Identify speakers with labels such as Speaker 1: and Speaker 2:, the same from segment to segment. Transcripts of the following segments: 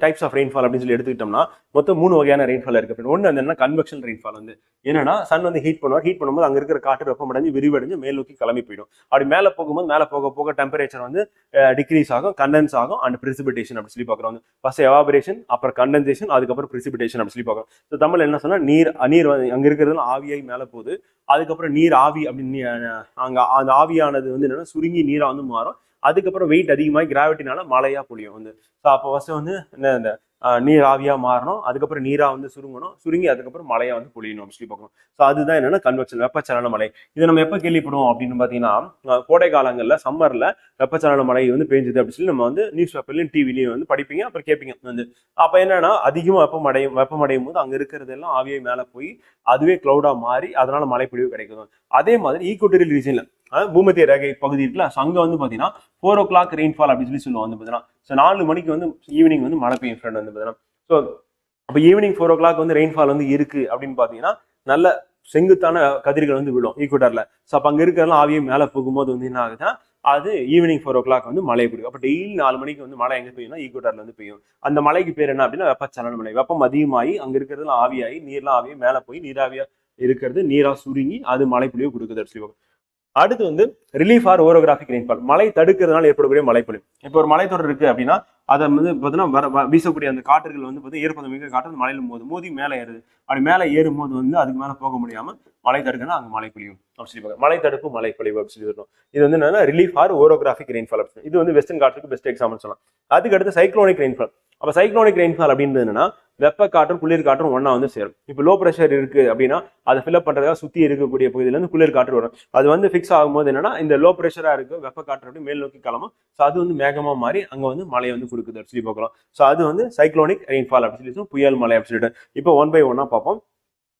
Speaker 1: Types of rainfall அப்படின்னு சொல்லி எடுத்துக்கிட்டோம்னா மொத்தம் 3 வகையான ரெயின்ஃபால் இருக்கு. ஒன்று வந்து என்ன, கன்வெக்ஷன் ரெயின்ஃபால் வந்து என்னன்னா சன் வந்து ஹீட் பண்ணும்போது அங்க இருக்கிற காற்று வெப்பமடைஞ்சு விரிவடைஞ்சு மேல் நோக்கி கிளம்பி போயிடும். அப்படி மேலே போகும்போது மேலே போக போக டெம்பரேச்சர் வந்து டிக்ரீஸ் ஆகும், கண்டென்ஸ் ஆகும் அண்ட் பிரிசிபிடேஷன் அப்படி சொல்லி பார்க்குறோம். ஃபர்ஸ்ட் எவாபரேஷன், அப்புறம் கண்டென்சேஷன், அதுக்கப்புறம் பிரிசிபிடேஷன் அப்படி சொல்லி பார்க்குறோம். ஸோ தமிழ் என்ன சொன்னா, நீர் அங்க இருக்கிறது ஆவியாகி மேலே போகுது, அதுக்கப்புறம் நீர் ஆவி அப்படின்னு அங்க அந்த ஆவியானது வந்து என்னன்னா சுருங்கி நீரா வந்து மாறும், அதுக்கப்புறம் வெயிட் அதிகமாகி கிராவிட்டினால மழையா பொழியும் வந்து. ஸோ அப்போ ஃபர்ஸ்ட் வந்து என்ன, இந்த நீர் ஆவியா மாறணும், அதுக்கப்புறம் நீரா வந்து சுருங்கி அதுக்கப்புறம் மழையா வந்து பொழியணும் அப்படின்னு சொல்லி பார்க்கணும். ஸோ அதுதான் என்னன்னா கன்வெக்ஷன், வெப்பச்சலன மழை. இதை நம்ம எப்போ கேள்விப்படுவோம் அப்படின்னு பார்த்தீங்கன்னா, கோடை காலங்களில் சம்மர்ல வெப்பச்சலன மழை வந்து பெஞ்சுது அப்படின்னு சொல்லி நம்ம வந்து நியூஸ் பேப்பர்லையும் டிவிலையும் வந்து படிப்பீங்க, அப்புறம் கேட்பீங்க வந்து. அப்போ என்னன்னா அதிகமாக வெப்பமடையும் போது அங்கே இருக்கிறது எல்லாம் ஆவியை மேலே போய் அதுவே கிளவுடா மாறி அதனால மழை பொழிவு கிடைக்கும். அதே மாதிரி ஈக்குவட்டோரியல் ரீஜன்ல பூமத்திய ரேகை பகுதி இருக்குல்ல, அங்க வந்து பாத்தீங்கன்னா 4 o'clock ரெயின்ஃபால் அப்படின்னு சொல்லி சொல்லுவாங்க வந்து பாத்தீங்கன்னா. ஸோ 4 மணிக்கு வந்து ஈவினிங் வந்து மழை பெய்யும் ஃப்ரெண்ட் வந்து பாத்தீங்கன்னா. ஸோ அப்போ ஈவினிங் 4 o'clock வந்து ரெயின்ஃபால் வந்து இருக்கு அப்படின்னு பாத்தீங்கன்னா நல்ல செங்குத்தான கதிர்கள் வந்து விழும் ஈக்குவட்டர்ல. ஸோ அப்போ அங்க இருக்கிறதெல்லாம் ஆவியை மேலே போகும்போது வந்து என்ன ஆகுதுன்னா அது ஈவினிங் 4 o'clock வந்து மழை பிடிக்கும். அப்போ டெய்லி 4 மணிக்கு வந்து மழை எங்க பெய்யும்னா ஈக்குவட்டர்ல வந்து பெய்யும். அந்த மலைக்கு பேர் என்ன அப்படின்னா வெப்பச்சலன மழை. வெப்பம் அதிகமாகி அங்க இருக்கிறதுலாம் ஆவியாகி நீர்லாம் ஆவியை மேலே போய் நீராவியா இருக்கிறது நீரா சுருங்கி அது மழை பொழிவு கொடுக்குது. அடுத்து வந்து ரிலீஃப் ஆர் ஓரோகிராஃபிக் ரெயின்ஃபால், மழை தடுக்கிறதுனால ஏற்படக்கூடிய மழைப்பொழிவு. இப்போ ஒரு மலைத்தொடர் இருக்கு அப்படின்னா அதை வந்து பார்த்தீங்கன்னா வீசக்கூடிய அந்த காற்றுகள் வந்து பார்த்தீங்கன்னா ஈரப்பதம் மிக காற்று மலையில மோதி மேலே ஏறுது. அப்படி மேலே ஏறும்போது வந்து அதுக்கு மேலே போக முடியாம மழை தடுக்கணும், அங்கே மழை பொழியும் அப்படி சொல்லி பார்க்க மழை தடுப்பு மழை பொழிவு அப்படி சொல்லி சொல்லணும். இது வந்து என்னன்னா ரிலீஃப் ஆர் ஓரோகிராஃபிக் ரெயின்ஃபால் அப்படின்னு. இது வந்து வெஸ்டர்ன் காற்றுக்கு பெஸ்ட் எக்ஸாம்பிள் சொல்லலாம். அதுக்கு அடுத்து சைக்ளோனிக் ரெயின்ஃபால். அப்போ சைக்ளோனிக் ரெயின்ஃபால் அப்படின்றது என்னன்னா வெப்ப காற்றும் குளிர் காற்றும் ஒன்னா வந்து சேரும். இப்போ லோ ப்ரெஷர் இருக்கு அப்படின்னா அதை ஃபில்அப் பண்றதுக்காக சுத்தி இருக்கக்கூடிய பகுதியில இருந்து குளிர் காற்று வரும். அது வந்து ஃபிக்ஸ் ஆகும்போது என்னன்னா இந்த லோ ப்ரெஷரா இருக்கு வெப்ப காற்று அப்படி மேல் நோக்கி கிளம்பும். ஸோ அது வந்து மேகமா மாறி அங்க வந்து மழை வந்து கொடுக்குது அப்படி சொல்லி பார்க்கலாம். ஸோ அது வந்து சைக்ளோனிக் ரெயின்ஃபால் அப்படி சொல்லி புயல் மழை அப்படி சொல்லிட்டு இப்போ 1 by 1 பார்ப்போம்.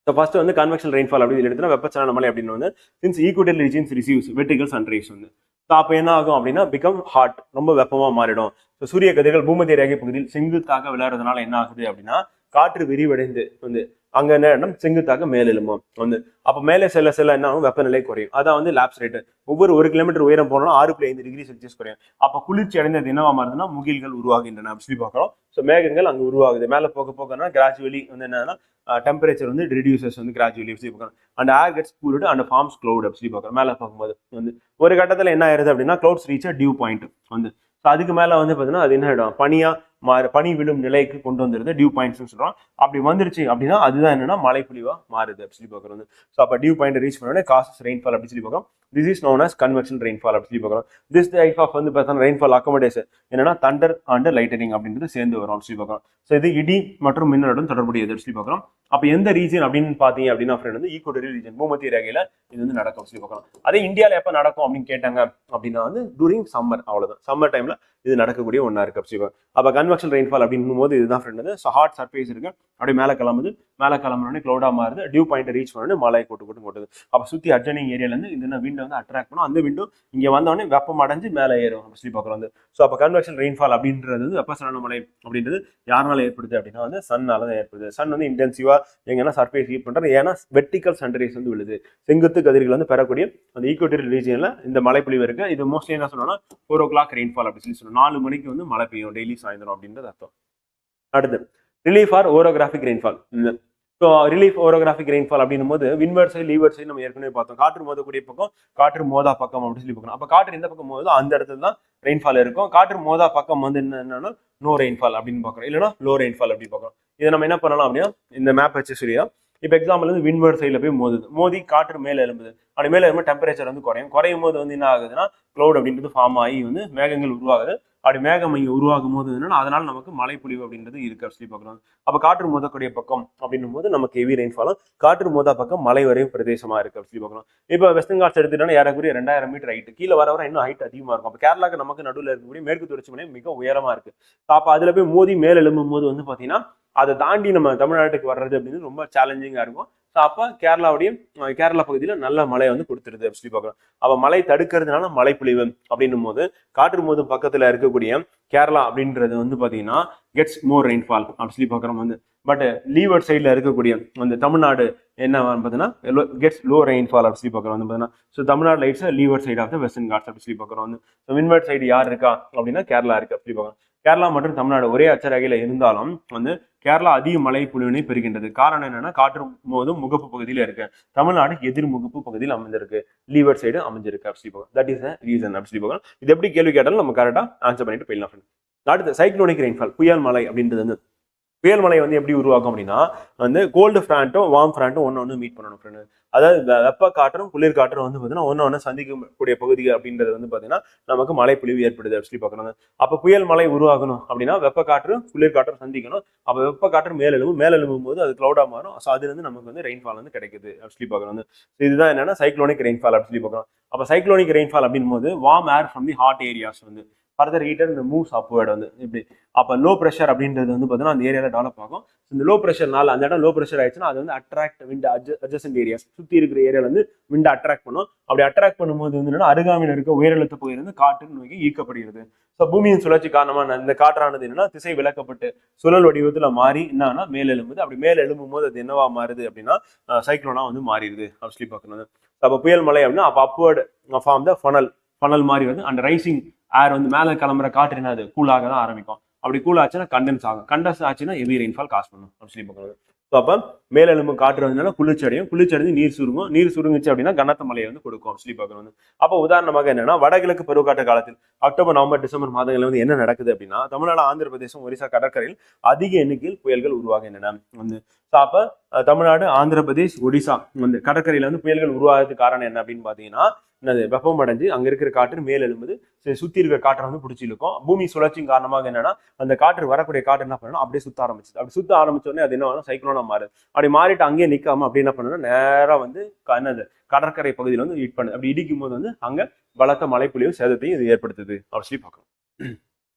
Speaker 1: ஸோ ஃபர்ஸ்ட் வந்து கன்வெக்ஷன் ரெயின்ஃபால் அப்படின்னு எடுத்துனா வெப்பச்சலன மழை அப்படின்னு வந்து since equatorial regions receives vertical sun rays வந்து. ஸோ அப்போ என்ன ஆகும் அப்படின்னா பிகம் ஹாட், ரொம்ப வெப்பமா மாறிடும். ஸோ சூரிய கதிர்கள் பூமத்திய ரேகை பகுதியில் செங்குத்தாக விளையாடுறதுனால என்ன ஆகுது அப்படின்னா காற்று விரிவடைந்து வந்து அங்க என்ன செங்குத்தாக மேலெழும்பும் வந்து. அப்ப மேலே செல்ல என்ன ஆகும், வெப்பநிலை குறையும். அதான் வந்து லாப்ஸ் ரேட். ஒவ்வொரு 1 கிலோமீட்டர் உயரம் போனோம்னா 6.5 டிகிரி செல்சியஸ் குறையும். அப்ப குளிர்ச்சி அடைந்தது என்னவா மாறுதுன்னா முகில்கள் உருவாகின்றன அப்படி சொல்லி பார்க்கிறோம். ஸோ மேகங்கள் அங்க உருவாகுது. மேலே போக போகனா கிராஜுவலி வந்து என்னன்னா டெம்பரேச்சர் வந்து ரெடியூசஸ் வந்து கிராஜுவலி அப்படி பார்க்கணும். And air gets cooled and forms cloud அப்படி பார்க்கணும். மேலே போகும்போது வந்து ஒரு கட்டத்துல என்ன ஆயிருது அப்படின்னா க்ளவுட்ஸ் ரீச் டியூ பாயிண்ட் வந்து. ஸோ அதுக்கு மேல வந்து பாத்தீங்கன்னா அது என்ன ஆயிடும், பனி விழும் நிலைக்கு கொண்டு வந்துருது, டியூ பாயிண்ட்ஸ் சொல்றோம். அப்படி வந்துருச்சு அப்படின்னா அதுதான் என்னன்னா மழை பொழிவா மாறுது அப்படி சொல்லி பார்க்கறது. ஸோ அப்போ டியூ பாயிண்ட் ரீச் பண்ணோட காசஸ் ரெயின்ஃபால் அப்படி சொல்லி பார்க்கறோம். This is known as convection rainfall அப்படி சொல்லி பார்க்கறோம். திஸ் டைப் ஆஃப் வந்து பார்த்தா ரெயின்ஃபால் அக்கமடேஷன் என்னன்னா தண்டர் அண்ட் லைட்டனிங் அப்படின்றது சேர்ந்து வரும் அப்படி சொல்லி பார்க்கறோம். ஸோ இது இடி மற்றும் மின்னலுடன் தொடர்புடையது அப்படி சொல்லி பார்க்கறோம். அப்போ எந்த ரீஜன் அப்படின்னு பார்த்தீங்க அப்படின்னா ஃப்ரெண்ட் வந்து ஈக்குவட்டோரியல் ரீஜன் பூமத்திய ரேகையில இது வந்து நடக்கும் சொல்லி பார்க்கலாம். அதே இந்தியாவில் எப்போ நடக்கும் அப்படின்னு கேட்டாங்க அப்படின்னா வந்து டூரிங் சம்மர், அவ்வளவுதான். சம்மர் டைம்ல இது நடக்கக்கூடிய ஒன்றா இருக்கு அப்படி சொல்லி. அப்போ கன்வெக்ஷன் ரெயின்ஃபால் அப்படின்னும் போது இதுதான் ஃப்ரெண்ட் வந்து ஹாட் சர்ஃபேஸ் இருக்கு, அப்படியே மேலே கிளம்புனோடனே க்ளவுடா மாறுது, டியூ பாயிண்ட் ரீச் பண்ணி மழை கொட்டுது. அப்போ சுற்றி அட்ஜனிங் ஏரியாலேருந்து இந்த விண்டோ வந்து அட்ராக்ட் பண்ணும். அந்த விண்டோ இங்கே வந்தோடனே வெப்பம் அடைஞ்சு மேலே ஏறும் அப்படி சொல்லி பார்க்கலாம் வந்து. ஸோ அப்போ கன்வெக்ஷன் ரெயின்ஃபால் அப்படின்றது வந்து வெப்பச்சலன மழை அப்படின்றது யாருனால ஏற்படுது அப்படின்னா வந்து சன்னால தான் ஏற்படுது. சன் வந்து இன்டென்சிவா எங்கன்னா சர்ஃபேஸ் ஹீட் பண்றது, ஏன்னா வெர்டிகல் சன் ரேஸ் வந்து விழுது. செங்குத்து கதிர்கள் வந்து பெறக்கூடிய அந்த ஈக்குவட்டோரியல் ரீஜன்ல இந்த மழை பொழிவு இருக்கு. இது மோஸ்ட்லி என்ன சொன்னா 4 o'clock ரெயின்ஃபால் அப்படி சொல்லி சொல்லுவோம். 4 மணிக்கு வந்து மழை பெய்யும் டெய்லி சாயந்தரம் அப்படின்றது அர்த்தம். அடுத்து relief or orographic rainfall. So relief orographic rainfall அப்படின்னும் போது வின்வர்ட் சைடு லீவர்ட் சைடு நம்ம ஏற்கனவே பார்த்தோம். காற்று மோதக்கூடிய பக்கம் காற்று மோதா பக்கம் அப்படின்னு சொல்லி பார்க்கணும். அப்போ காற்று எந்த பக்கம் மோதோ அந்த இடத்துல தான் ரெயின்ஃபால் இருக்கும். காற்று மோதா பக்கம் வந்து என்னன்னா நோ ரெயின்ஃபால் அப்படின்னு பார்க்குறோம், இல்லைன்னா லோ ரெயின்ஃபால் அப்படின்னு பார்க்குறோம். இதை நம்ம என்ன பண்ணலாம் அப்படின்னா இந்த மேப் வச்சு சரியா இப்போ எக்ஸாம்பிள் வந்து வின்வர்ட் சைடில் போய் மோதி காற்று மேலே எழும்புது. அப்படி மேலே எழும்ப டெம்பரேச்சர் வந்து குறையும் போது வந்து என்ன ஆகுதுன்னா க்ளவுட் அப்படின்றது ஃபார்ம் ஆகி வந்து மேகங்கள் உருவாகுது. அப்படி மேகம் இங்கே உருவாகும் போது என்னன்னா அதனால நமக்கு மழை பொழிவு அப்படின்றது இருக்கு அப்படி பார்க்குறோம். அப்போ காற்று மோதக்கூடிய பக்கம் அப்படின்னும் போது நமக்கு ஹெவி ரெயின்ஃபாலும், காற்று மோதா பக்கம் மலை வரையும் பிரதேசமா இருக்கு அப்படி பார்க்குறோம். இப்போ வெஸ்டர்ன் காட்ஸ் எடுத்துட்டோம்னா ஏறக்குரிய 2000 மீட்டர் ஹைட், கீழே வர இன்னும் ஹைட் அதிகமாக இருக்கும். அப்போ கேரளாக்கு நமக்கு நடுவில் இருக்கக்கூடிய மேற்கு தொடர்ச்சி மலை மிக உயரமா இருக்கு. அப்போ அதுல போய் மோதி மேலே எழும்பும் போது வந்து பார்த்தீங்கன்னா அதை தாண்டி நம்ம தமிழ்நாட்டுக்கு வர்றது அப்படின்னு ரொம்ப சேலஞ்சிங்கா இருக்கும். ஸோ அப்போ கேரளா பகுதியில் நல்ல மழை வந்து கொடுத்துருது அப்படி சொல்லி பார்க்குறோம். அப்போ மழை தடுக்கிறதுனால மழை பொழிவு அப்படின்னும் போது காற்று மோதும் பக்கத்தில் இருக்கக்கூடிய கேரளா அப்படின்றது வந்து பார்த்தீங்கன்னா கெட்ஸ் மோர் ரெயின்ஃபால் அப்படி சொல்லி பார்க்குறோம் வந்து. பட் லீவர்ட் சைடில் இருக்கக்கூடிய அந்த தமிழ்நாடு என்ன பார்த்தீங்கன்னா கெட்ஸ் லோ ரெயின்ஃபால் அப்படி சொல்லி பார்க்குறோம் வந்து பார்த்தீங்கன்னா. So Tamil Nadu lies leeward side of the Western Ghats அப்படி சொல்லி பார்க்குறோம் வந்து. ஸோ வின்வர்ட் சைடு யார் இருக்கா அப்படின்னா கேரளா இருக்கு அப்படி பார்க்குறோம். கேரளா மற்றும் தமிழ்நாடு ஒரே அச்சரகையில இருந்தாலும் வந்து கேரளா அதிக மழை பொழிவினை பெறுகின்றது. காரணம் என்னன்னா காற்று போதும் முகப்பு பகுதியில இருக்கு, தமிழ்நாடு எதிர் முகப்பு பகுதியில் அமைஞ்சிருக்கு, லீவர் சைடு அமைஞ்சிருக்கு அப்படி சொல்லி தட் இஸ் ரீசன் அப்படி சொல்லி இது எப்படி கேள்வி கேட்டாலும் நம்ம கரெக்டா ஆன்சர் பண்ணிட்டு போயிடலாம். அடுத்து சைக்ளோனிக் ரெயின்ஃபால், புயல் மழை அப்படின்றது வந்து புயல் மழை வந்து எப்படி உருவாக்கும் அப்படின்னா வந்து கோல்டு ஃப்ரண்ட்டும் வார்ம் ஃப்ரண்ட்டும் ஒன்று மீட் பண்ணணும் ஃப்ரெண்டு. அதாவது வெப்ப காற்றும் குளிர் காற்றும் வந்து பார்த்தீங்கன்னா ஒன்று சந்திக்கக்கூடிய பகுதிகள் அப்படின்றது வந்து பார்த்தீங்கன்னா நமக்கு மழை பொழிவு ஏற்படுது அப்படி சொல்லி பார்க்கணும். அப்போ புயல் மழை உருவாகணும் அப்படின்னா வெப்ப காற்று குளிர் காற்றும் சந்திக்கணும். அப்போ வெப்ப காற்று மேலெழும்பும் போது அது கிளவுடா மாறும். ஸோ அதுல இருந்து நமக்கு வந்து ரெயின்ஃபால் வந்து கிடைக்குது அப்படி சொல்லி பார்க்கணும். இதுதான் என்னன்னா சைக்ளோனிக் ரெயின்ஃபால் அப்படி சொல்லி பார்க்கணும். அப்போ சைக்ளோனிக் ரெயின்ஃபால் அப்படின் போது warm air from the hot areas வந்து ஃபர்தர் ஹீட்டர் இந்த மூவ்ஸ் அப்வர்ட் வந்து இப்படி. அப்போ லோ ப்ரெஷர் அப்படின்றது வந்து பார்த்தீங்கன்னா அந்த ஏரியாவில் டெவலப் ஆகும். இந்த லோ ப்ரெஷர்னால அந்த இடம் லோ ப்ரெஷர் ஆயிடுச்சுன்னா அது வந்து அட்ராக்ட் விண்ட் அட்ஜசன்ட் ஏரியாஸ் சுற்றி இருக்கிற ஏரியாவில் வந்து விண்ட் அட்ராக்ட் பண்ணும். அப்படி அட்ராக்ட் பண்ணும்போது வந்து அருகாமையில் இருக்க உயரழுத்த பகுதியில் இருந்து காற்று நோக்கி ஈர்க்கப்படுகிறது. ஸோ பூமியின் சுழற்சி காரணமாக இந்த காற்றானது என்னன்னா திசை விலக்கப்பட்டு சுழல் வடிவத்தில் மாறி என்னன்னா மேலெழும்புது. அப்படி மேலெழும்பும் போது அது என்னவா மாறுது அப்படின்னா சைக்ளோனா வந்து மாறிடுது அப்படி சொல்லி பார்க்கணும். அப்போ புயல் மழை அப்படின்னா அப்போ அப்வர்ட் ஃபார்ம் த ஃபனல் மாதிரி வந்து அந்த ரைசிங் ஏர் வந்து மேலே கிளம்புற காற்று என்ன அது கூலாக தான் ஆரம்பிக்கும். அப்படி கூல் ஆச்சுன்னா கண்டென்ஸ் ஆகும், கண்டென்ஸ் ஆச்சுன்னா ஹெவி ரெயின்ஃபால் காசு பண்ணும் அப்படி சொல்லி பார்க்கணும். ஸோ அப்போ மேலெழும்பு காற்று வந்ததுனால குளிர்ச்சி நீர் சுருங்குச்சு அப்படின்னா கனத்த மழையை வந்து கொடுக்கும் அப்படி சொல்லி பார்க்கணும். அப்போ உதாரணமாக என்னன்னா வடகிழக்கு பருவக்காற்று காலத்தில் அக்டோபர் நவம்பர் டிசம்பர் மாதங்களில் வந்து என்ன நடக்குது அப்படின்னா தமிழ்நாடு ஆந்திர பிரதேசம் ஒரிசா கடற்கரையில் அதிக எண்ணிக்கையில் புயல்கள் உருவாகின்றன வந்து. ஸோ அப்போ தமிழ்நாடு ஆந்திர பிரதேஷ் ஒடிசா வந்து கடற்கரையில வந்து புயல்கள் உருவாகிறதுக்கு காரணம் என்ன அப்படின்னு பார்த்தீங்கன்னா என்னது வெப்பம் அடைஞ்சு அங்க இருக்கிற காற்று மேலெழும்புது, சுத்தி இருக்கிற காற்றை வந்து பிடிச்சி இழுக்கும். பூமி சுழற்சியின் காரணமாக என்னன்னா அந்த காற்று வரக்கூடிய காற்று என்ன பண்ணணும் அப்படியே சுத்த ஆரம்பிச்சு. அப்படி சுத்த ஆரம்பிச்சோடனே அது என்ன ஆகும் சைக்ளோனா மாறுது. அப்படி மாறிட்டு அங்கேயே நிற்காம அப்படி என்ன பண்ணணும் நேரம் வந்து என்னது கடற்கரை பகுதியில் வந்து ஹிட் பண்ணுது. அப்படி இடிக்கும் போது வந்து அங்க பலத்த மழைப்பொழிவு சேதத்தையும் இது ஏற்படுத்துது அப்படி சொல்லி பார்க்கணும்.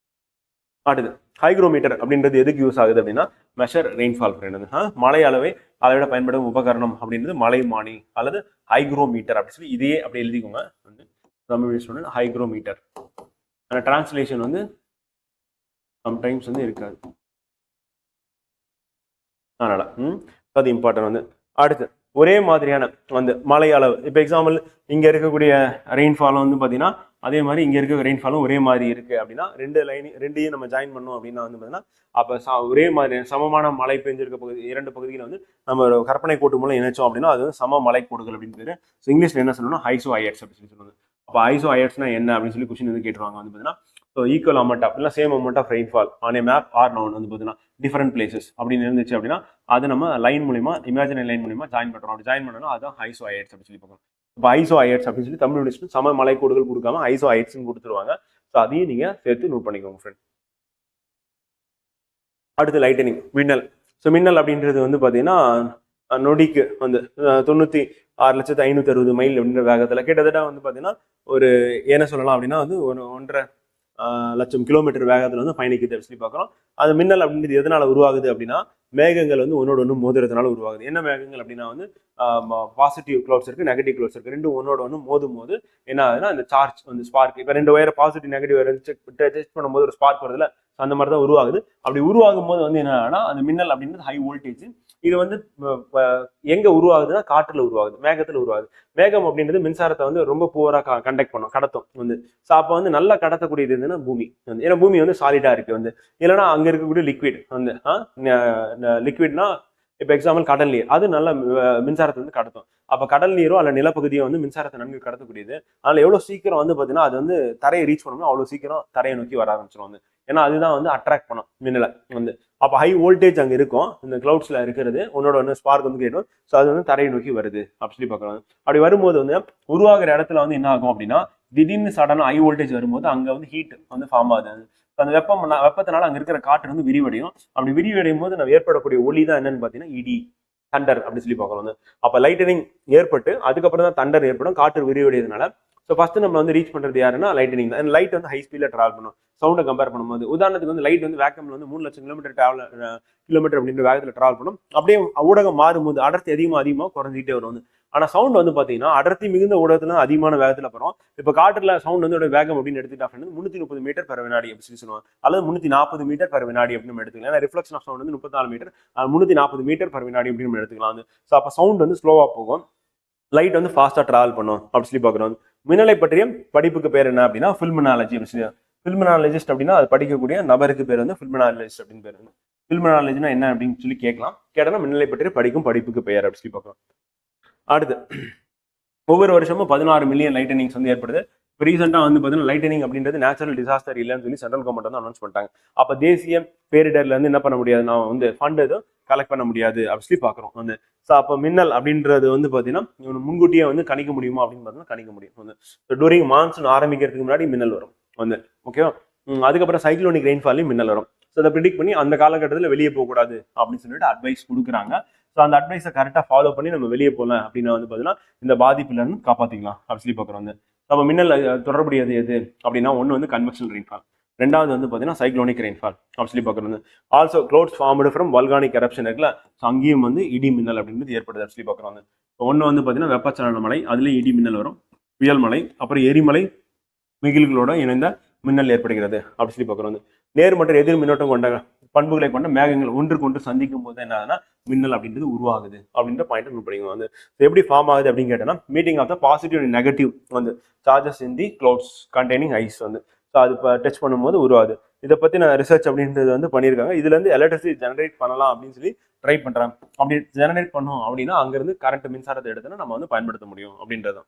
Speaker 1: அடுத்து ஹைக்ரோமீட்டர் அப்படின்றது எதுக்கு யூஸ் ஆகுது அப்படின்னா மெஷர் ரெயின்ஃபால் மழை அளவை அளவிட பயன்படும் உபகரணம் அப்படின்றது மலைமானி அல்லது ஹைக்ரோமீட்டர் அப்படி சொல்லி இதையே அப்படி எழுதிக்கோங்க வந்து தமிழ் ஸ்டூடெண்ட் ஹைக்ரோமீட்டர். ஆனால் டிரான்ஸ்லேஷன் வந்து சம்டைம்ஸ் வந்து இருக்காது, அதனால அது இம்பார்ட்டன் வந்து. அடுத்து ஒரே மாதிரியான வந்து மழை அளவு, இப்போ எக்ஸாம்பிள் இங்க இருக்கக்கூடிய ரெயின்ஃபாலும் வந்து பார்த்தீங்கன்னா அதே மாதிரி இங்க இருக்க ரெயின்ஃபாலும் ஒரே மாதிரி இருக்கு அப்படின்னா ரெண்டையும் நம்ம ஜாயின் பண்ணோம் அப்படின்னா வந்து பார்த்தீங்கன்னா அப்போ ஒரே மாதிரி சமமான மழை பெஞ்சிருக்க பகுதி இரண்டு பகுதியில் வந்து நம்ம ஒரு கற்பனை கோட்டு மூலம் இணைச்சோம் அப்படின்னா அது வந்து சம மலை கோடுகள் அப்படின்னு பேரு. ஸோ இங்கிலீஷ்ல என்ன சொல்லணும்னா ஐசோ ஐஎட்ஸ் அப்படின்னு சொல்லி சொல்லுவாங்க. அப்போ ஐசோ ஐஎட்ஸ்னா என்ன அப்படின்னு சொல்லி கொஸ்டின் வந்து கேட்டுருவாங்க வந்து பார்த்தீங்கன்னா ஸோ ஈக்குவல் அமௌண்ட் ஆஃப் இல்லை same amount of rainfall on a map are known வந்து பார்த்தீங்கன்னா டிஃபரெண்ட் பிளேசஸ் அப்படின்னு இருந்துச்சு அப்படின்னா அது நம்ம லைன் மூலியமா இமேஜினரி லைன் மூலியமா ஜாயின் பண்ணுறோம். அப்படி ஜாயின் பண்ணோம்னா அதுதான் ஐசோ ஐஎட்ஸ் அப்படின்னு சொல்லி பார்க்கணும். இப்போ ஐசோ ஐஎட்ஸ் அப்படின்னு சொல்லி தமிழ் முடிச்சுட்டு சம மலை கோடுகள் கொடுக்காம ஐசோ ஐஎட்ஸ்ன்னு கொடுத்துருவாங்க. ஸோ அதையும் நீங்க சேர்த்து நோட் பண்ணிக்கோங்க ஃப்ரெண்ட். அடுத்து லைட்டனிங் மின்னல். ஸோ மின்னல் அப்படின்றது வந்து பார்த்தீங்கன்னா நொடிக்கு வந்து 96,560 மைல் அப்படின்ற வேகத்தில் கிட்டத்தட்ட வந்து பார்த்தீங்கன்னா ஒரு என்ன சொல்லலாம் அப்படின்னா வந்து ஒரு 1.5 லட்சம் கிலோமீட்டர் வேகத்தில் வந்து பயணிக்குது சொல்லி பார்க்குறோம். அது மின்னல் அப்படின்றது எதனால உருவாகுது அப்படின்னா மேகங்கள் வந்து ஒன்னோட மோதுறதுனால உருவாகுது. என்ன மேகங்கள் அப்படின்னா வந்து பாசிட்டிவ் க்ளவுட்ஸ் இருக்கு, நெகட்டிவ் க்ளவுட்ஸ் இருக்கு. ரெண்டும் ஒன்னோட மோதும் போது என்ன ஆகுதுன்னா அந்த சார்ஜ் வந்து ஸ்பார்க், இப்போ 2 வயரை பாசிட்டிவ் நெகட்டிவ் வயர் டெஸ்ட் பண்ணும்போது ஒரு ஸ்பார்க் வருதுல, அந்த மாதிரி தான் உருவாகுது. அப்படி உருவாகும் போது வந்து என்னன்னா அந்த மின்னல் அப்படின்றது ஹை வோல்டேஜ். இது வந்து எங்க உருவாகுதுன்னா காற்றுல உருவாகுது, மேகத்துல உருவாகுது. மேகம் அப்படின்றது மின்சாரத்தை வந்து ரொம்ப புவரா கண்டக்ட் பண்ணும், கடத்தும் வந்து. ஸோ அப்போ வந்து நல்லா கடத்தக்கூடியது இருந்துன்னா பூமி வந்து, ஏன்னா பூமி வந்து சாலிடா இருக்கு வந்து. இல்லைன்னா அங்க இருக்கக்கூடிய லிக்விட் வந்து லிக்விட்னா இப்போ எக்ஸாம்பிள் கடல் நீர், அது நல்ல மின்சாரத்தை வந்து கடத்தும். அப்போ கடல் நீரோ அல்ல நிலப்பகுதியோ வந்து மின்சாரத்தை நன்கு கடத்தக்கூடியது. அதனால எவ்வளவு சீக்கிரம் வந்து பார்த்தீங்கன்னா அது வந்து தரையை ரீச் பண்ணணும், அவ்வளவு சீக்கிரம் தரையை நோக்கி வர ஆரம்பிச்சிடும் வந்து. ஏன்னா அதுதான் வந்து அட்ராக்ட் பண்ணும் மின்னலை வந்து. அப்போ ஹை வோல்டேஜ் அங்கே இருக்கும், இந்த கிளவுட்ஸ்ல இருக்கிறது ஒன்னோட ஸ்பார்க் வந்து கேட்டும். ஸோ அது வந்து தரையை நோக்கி வருது அப்படி சொல்லி பார்க்கலாம். அப்படி வரும்போது வந்து உருவாகிற இடத்துல வந்து என்ன ஆகும் அப்படின்னா திடீர்னு சடனா ஹை வோல்டேஜ் வரும்போது அங்க வந்து ஹீட் வந்து ஃபார்ம் ஆகுது. அந்த வெப்பத்தினால அங்க இருக்கிற காற்று வந்து விரிவடையும். அப்படி விரிவடையும் போது நம்ம ஏற்படக்கூடிய ஒளி தான் என்னன்னு பாத்தீங்கன்னா இடி, தண்டர் அப்படி சொல்லி பார்க்கலாம் வந்து. அப்ப லைட்டனிங் ஏற்பட்டு அதுக்கப்புறம் தான் தண்டர் ஏற்படும் காற்று விரிவடையதுனால. ஸோ ஃபர்ஸ்ட் நம்ம வந்து ரீச் பண்றது யாருன்னா லைட்டனிங் தான். லைட் வந்து ஹை ஸ்பீட்ல டிராவல் பண்ணும். சவுண்டை கம்பேர் பண்ணும்போது உதாரணத்துக்கு வந்து லைட் வந்து வேக்கம்ல வந்து 3 லட்சம் கிலோமீட்டர் அப்படின்ற வேகத்துல டிராவல் பண்ணும். அப்படியே ஊடகம் மாறும்போது அடர்த்தி அதிகமா குறைஞ்சிட்டே வரும் வந்து. ஆனா சவுண்ட் வந்து பாத்தீங்கன்னா அடர்த்தி மிகுந்த ஊடகத்துல அதிகமான வேகத்துல போறோம். இப்ப காற்றுல சவுண்ட் வந்து வேகம் அப்படின்னு எடுத்துட்டா 330 மீட்டர் பெர் வினாடி அப்படின்னு சொல்லுவாங்க, அல்லது 340 மீட்டர் பெர் வினாடி அப்படின்னு நம்ம எடுத்துக்கலாம். ஏன்னா ரிஃப்ளெக்ஷன் ஆஃப் சவுண்ட் வந்து 34 மீட்டர், 340 மீட்டர் பெர் வினாடி அப்படின்னு நம்ம எடுத்துக்கலாம் வந்து. ஸோ அப்ப சவுண்ட் வந்து ஸ்லோவா போகும், லைட் வந்து ஃபாஸ்டா டிராவல் பண்ணும் அப்படி சொல்லி பாக்குறோம். மின்னலை பற்றிய படிப்புக்கு பேர் என்ன அப்படின்னா ஃபில்மினாலஜி. ஃபில்மினாலஜிஸ்ட் அப்படின்னா அது படிக்கக்கூடிய நபருக்கு பேர் வந்து ஃபில்மினாலஜிஸ்ட் அப்படின்னு பேர் வந்து. ஃபில்மினாலஜினா என்ன அப்படின்னு சொல்லி கேட்கலாம். கேட்டனா மின்னலை பற்றி படிக்கும் படிப்புக்கு பெயர் அப்படின்னு சொல்லி பார்க்கலாம். அடுத்து ஒவ்வொரு வருஷமும் 16 மில்லியன் லைட்டனிங்ஸ் வந்து ஏற்படுது. இப்போ ரீசெண்டாக வந்து பார்த்தீங்கன்னா லைட்டனிங் அப்படின்றது நேச்சுரல் டிசாஸ்டர் இல்லைன்னு சொல்லி சென்ட்ரல் கவர்மெண்ட் வந்து அனௌன்ஸ் பண்ணிட்டாங்க. அப்போ தேசிய பேரிடர்ல இருந்து என்ன பண்ண முடியாது, நான் வந்து ஃபண்ட் எதுவும் கலெக்ட் பண்ண முடியாது அப்படி சொல்லி பார்க்குறோம் வந்து. ஸோ அப்போ மின்னல் அப்படின்றது வந்து பார்த்தீங்கன்னா முன்கூட்டியே வந்து கணிக்க முடியுமா அப்படின்னு பார்த்தீங்கன்னா கணிக்க முடியும் வந்து. ஸோ டூரிங் மான்சூன் ஆரம்பிக்கிறதுக்கு முன்னாடி மின்னல் வரும் வந்து. ஓகேவா. அதுக்கப்புறம் சைக்ளோனிக் ரெயின்ஃபாலையும் மின்னல் வரும். ஸோ அதை ப்ரிடிக்ட் பண்ணி அந்த காலகட்டத்தில் வெளியே போகக்கூடாது அப்படின்னு சொல்லிட்டு அட்வைஸ் கொடுக்குறாங்க. ஸோ அந்த அட்வைஸை கரெக்டாக ஃபாலோ பண்ணி நம்ம வெளியே போகல அப்படின்னா வந்து பார்த்தீங்கன்னா இந்த பாதிப்புல இருந்து காப்பாற்றிக்கலாம் அப்படி சொல்லி பார்க்குறோம் வந்து. நம்ம மின்னல் தொடர்புடையது எது அப்படின்னா ஒன்று வந்து கன்வெக்ஷனல் ரெயின்ஃபால், ரெண்டாவது வந்து பார்த்தீங்கன்னா சைக்ளோனிக் ரெயின்ஃபால் அப்படி சொல்லி பார்க்குறது. Also clouds formed from volcanic eruption இருக்குல்ல, ஸோ அங்கேயும் வந்து இடி மின்னல் அப்படின்றது ஏற்படுது அப்படி சொல்லி பார்க்குறாங்க. ஒன்று வந்து பார்த்தீங்கன்னா வெப்பச்சலன மலை, அதுலேயும் இடி மின்னல் வரும், புயல் மலை, அப்புறம் எரிமலை மிகில்களோட இணைந்த மின்னல் ஏற்படுகிறது அப்படி சொல்லி பார்க்குறோம். நேர் மற்றும் எதிர் மின்னோட்டம் கொண்ட பண்புகளை கொண்ட மேகங்கள் ஒன்றுக்கு ஒன்று சந்திக்கும் போது என்ன ஆகுதுன்னா மின்னல் அப்படின்றது உருவாகுது அப்படின்ற பாயிண்ட் நோட் பண்ணிக்கோங்க வந்து. எப்படி ஃபார்ம் ஆகுது அப்படின்னு கேட்டோம்னா meeting of the positive and negative வந்து charges in the clouds containing ice வந்து. ஸோ அது இப்போ டச் பண்ணும்போது உருவாகுது. இதை பற்றி நான் ரிசர்ச் அப்படின்றது வந்து பண்ணியிருக்காங்க. இதுலேருந்து எலக்ட்ரிசிட்டி ஜெனரேட் பண்ணலாம் அப்படின்னு சொல்லி ட்ரை பண்ணுறாங்க. அப்படி ஜெனரேட் பண்ணோம் அப்படின்னா அங்கேருந்து கரண்ட் மின்சாரத்தை எடுத்துனா நம்ம வந்து பயன்படுத்த முடியும் அப்படின்றது.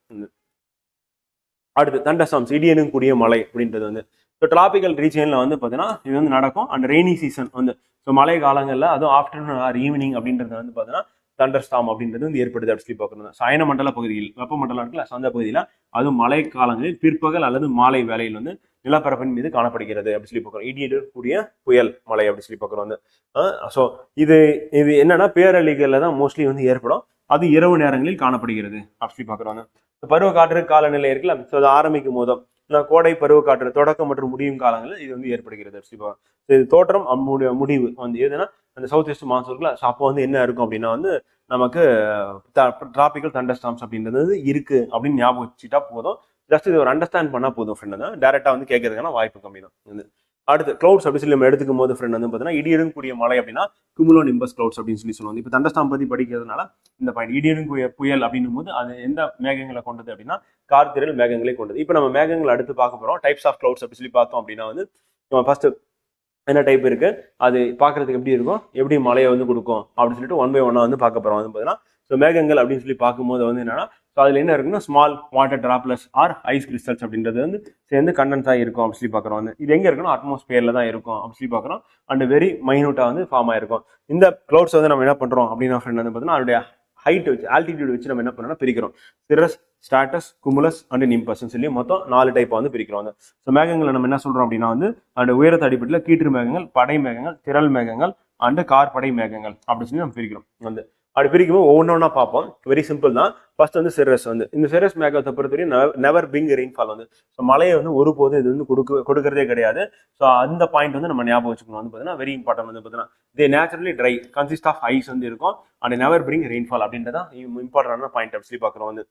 Speaker 1: அடுத்து தண்டர்ஸ்டார்ம்ஸ், இடியனும் கூடிய மழை அப்படின்றது வந்து. ஸோ டிராபிக்கல் ரீஜியனில் வந்து பார்த்தீங்கன்னா இது வந்து நடக்கும். அண்ட் ரெய்னி சீசன் வந்து ஸோ மழை காலங்களில் அதுவும் ஆஃப்டர்நூன் ஆர் ஈவினிங் அப்படின்றது வந்து பார்த்தீங்கன்னா தண்டர்ஸ்டார்ம் அப்படின்றது வந்து ஏற்படுது அப்படி சொல்லி பார்க்கணும். சயன மண்டல பகுதியில் வெப்பமண்டலம் இருக்குல்ல, அந்த பகுதியில் அதுவும் மழை காலங்களில் பிற்பகல் அல்லது மாலை வேலையில் வந்து நிலப்பரப்பின் மீது காணப்படுகிறது அப்படி சொல்லி பார்க்குறோம். இடியுடன் கூடிய புயல் மழை அப்படி சொல்லி பார்க்குறோம் வந்து. ஸோ இது என்னன்னா பேரழிகளில் தான் மோஸ்ட்லி வந்து ஏற்படும். அது இரவு நேரங்களில் காணப்படுகிறது அப்படி சொல்லி பார்க்குறோம். பருவ காற்று காலநிலை இருக்குல்ல, ஸோ அது ஆரம்பிக்கும் போதும் கோடை பருவ காற்று தொடக்கம் மற்றும் முடியும் காலங்களில் இது வந்து ஏற்படுகிறது. இது தோற்றம் முடிவு வந்து எதுனா அந்த சவுத் வெஸ்ட் மான்சூன் இருக்குல்ல, ஸோ அப்போ வந்து என்ன இருக்கும் அப்படின்னா வந்து நமக்கு டிராபிக்கல் தண்டர்ஸ்டார்ம்ஸ் அப்படின்றது இருக்கு அப்படின்னு ஞாபகம் வச்சுட்டா போதும். ஜஸ்ட் இது ஒரு அண்டர்ஸ்டாண்ட் பண்ணா போதும் ஃப்ரெண்ட் தான். டேரக்டா வந்து கேட்கறதுக்கான வாய்ப்பு கம்மி தான் வந்து. அடுத்து கிளவுட்ஸ் அப்படி சொல்லி நம்ம எடுத்துக்கும் போது ஃப்ரெண்ட் வந்து பார்த்தீங்கன்னா இடியுடன் கூடிய மழை அப்படின்னா குமுலோ நிம்பஸ் கிளவுட்ஸ் அப்படின்னு சொல்லி சொல்லுவாங்க. இப்போ தண்டர்ஸ்டார்ம் பத்தி படிக்கிறதுனால இந்த பாயிண்ட் இடியுடன் கூடிய புயல் அப்படின்னும் போது அது எந்த மேகங்களை கொண்டது அப்படின்னா கார்த்திரல் மேகங்களை கொண்டது. இப்போ நம்ம மேகங்களை அடுத்து பார்க்க போறோம். டைப்ஸ் ஆஃப் கிளவுட்ஸ் அப்படி சொல்லி பார்த்தோம் அப்படின்னா வந்து ஃபர்ஸ்ட் என்ன டைப் இருக்கு, அது பார்க்கறதுக்கு எப்படி இருக்கும், எப்படி மழையை வந்து கொடுக்கும் அப்படின்னு சொல்லிட்டு ஒன் பை ஒன்னா வந்து பார்க்க போறோம் வந்து பார்த்தீங்கன்னா. ஸோ மேகங்கள் அப்படின்னு சொல்லி பார்க்கும்போது வந்து என்னன்னா ஸோ அதில் என்ன இருக்குன்னா small water droplets or ice crystals அப்படின்றது வந்து சேர்ந்து கண்டென்ஸ் ஆகிருக்கும் அப்படி சொல்லி பார்க்குறோம் வந்து. இது எங்கே இருக்குன்னா அட்மாஸ்பியரில் தான் இருக்கும் அப்படி சொல்லி பார்க்குறோம். அண்ட் வெரி மைனூட்டாக வந்து ஃபார்ம் ஆயிருக்கும். இந்த க்ளவுட்ஸ் வந்து நம்ம என்ன பண்ணுறோம் அப்படின்னா ஃப்ரெண்ட் வந்து பார்த்தீங்கன்னா அதோடைய ஹைட் வச்சு ஆல்டிடியூட் வச்சு நம்ம என்ன பண்ணோம்னா பிரிக்கிறோம். சிரஸ், ஸ்டாட்டஸ், குமுலஸ் அண்ட் நிம்பஸ் சொல்லி மொத்தம் 4 டைப்பாக வந்து பிரிக்கிறோம். ஸோ மேகங்களை நம்ம என்ன சொல்கிறோம் அப்படின்னா வந்து அந்த உயரத்து அடிப்படையில் கீற்று மேகங்கள், படை மேகங்கள், திரள் மேகங்கள் அண்டு கார்படை மேகங்கள் அப்படின்னு சொல்லி நம்ம பிரிக்கிறோம் வந்து. அப்படி பிரிக்கும்போது ஒவ்வொன்றா பார்ப்போம். வெரி சிம்பிள் தான். ஃபர்ஸ்ட் வந்து சிரஸ் வந்து இந்த சிரஸ் மேகத்தை பொறுத்தவரையும் நெவர் பிங் ரெயின்ஃபால் வந்து. ஸோ மழையை வந்து ஒருபோது இது வந்து கொடுக்கறதே கிடையாது. ஸோ அந்த பாயிண்ட் வந்து நம்ம ஞாபகம் வச்சுக்கணும் வந்து பார்த்தீங்கன்னா வெரி இம்பார்ட்டன் வந்து பார்த்தீங்கன்னா they naturally dry consist of ice வந்து இருக்கும். அண்ட் நெவர் பிரிங் ரெயின்ஃபால் அப்படின்றதான் இம்பார்ட்டன்டான பாயிண்ட் அப்படி சொல்லி பார்க்குறோம் வந்து.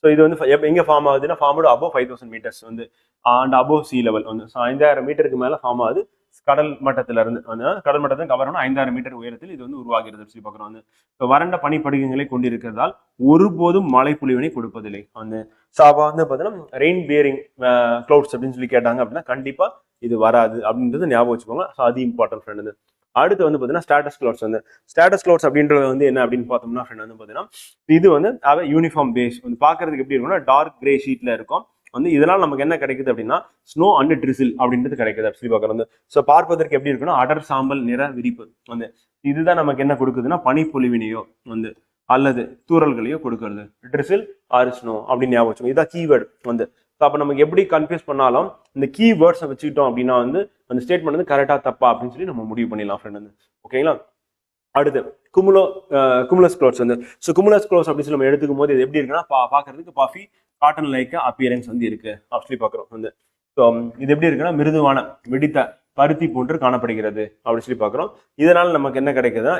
Speaker 1: ஸோ இது வந்து எங்கே ஃபார்ம் ஆகுதுன்னா ஃபார்மோட அபோவ் 5000 மீட்டர்ஸ் வந்து அண்ட் அபோவ் சி லெவல் வந்து. ஸோ 5000 மீட்டருக்கு மேலே ஃபார்ம் ஆகுது. கடல் மட்டத்தில இருந்து கடல் மட்டத்தை கவர் பண்ண 5000 மீட்டர் உயரத்தில் இது வந்து உருவாகிறது சொல்லி பார்க்குறோம் வந்து. வறண்ட பனிப்படுகைகளை கொண்டிருக்கிறதால் ஒருபோதும் மழை பொழிவினை கொடுப்பதில்லை வந்து. ஸோ அப்போ வந்து பார்த்தீங்கன்னா ரெயின் பியரிங் கிளவுட்ஸ் அப்படின்னு சொல்லி கேட்டாங்க அப்படின்னா கண்டிப்பா இது வராது அப்படின்றது ஞாபகம் வச்சுக்கோங்க. ஸோ அது இம்பார்ட்டன்ட் ஃப்ரெண்ட் வந்து. அடுத்து வந்து பார்த்தீங்கன்னா ஸ்டாட்டஸ் கிளவுட்ஸ் வந்து. ஸ்டாட்டஸ் கிளவுட்ஸ் அப்படின்றது வந்து என்ன அப்படின்னு பார்த்தோம்னா ஃப்ரெண்ட் வந்து பார்த்தீங்கன்னா இது வந்து யூனிஃபார்ம் பேஸ் வந்து பார்க்கறதுக்கு எப்படி இருக்கும்னா டார்க் கிரே ஷீட்ல இருக்கும் வந்து. இதனால நமக்கு என்ன கிடைக்குது அப்படின்னா ஸ்னோ அண்ட் ட்ரிசில் அப்படின்றது கிடைக்குது அப்படி பார்க்கறது. ஸோ பார்ப்பதற்கு எப்படி இருக்குன்னா அடர் சாம்பல் நிற விரிப்பு வந்து. இதுதான் நமக்கு என்ன கொடுக்குதுன்னா பனிப்பொழிவினையோ வந்து அல்லது தூறல்களையோ கொடுக்கறது. ட்ரிசில் ஆர் ஸ்னோ அப்படின்னு ஞாபகம் வச்சுக்கோங்க. இதான் கீவேர்டு வந்து. ஸோ அப்போ நமக்கு எப்படி கன்ஃபியூஸ் பண்ணாலும் இந்த கீவேர்ட்ஸை வச்சுக்கிட்டோம் அப்படின்னா வந்து அந்த ஸ்டேட்மெண்ட் வந்து கரெக்டாக தப்பா அப்படின்னு சொல்லி நம்ம முடிவு பண்ணிடலாம் ஃப்ரெண்ட் வந்து. ஓகேங்களா. அடுத்து குமுலஸ் க்ளவுட்ஸ் வந்து. ஸோ குமுலஸ் க்ளவுட்ஸ் அப்படின்னு சொல்லி நம்ம எடுத்துக்கும் போது இது எப்படி இருக்குன்னா பார்க்கறதுக்கு பஃபி காட்டன் லைக் அப்பியரன்ஸ் வந்து இருக்கு அப்படி பார்க்குறோம் வந்து. ஸோ இது எப்படி இருக்குன்னா மிருதுவான வெடித்த பருத்தி போன்று காணப்படுகிறது அப்படின்னு சொல்லி பார்க்குறோம். இதனால நமக்கு என்ன கிடைக்குதுன்னா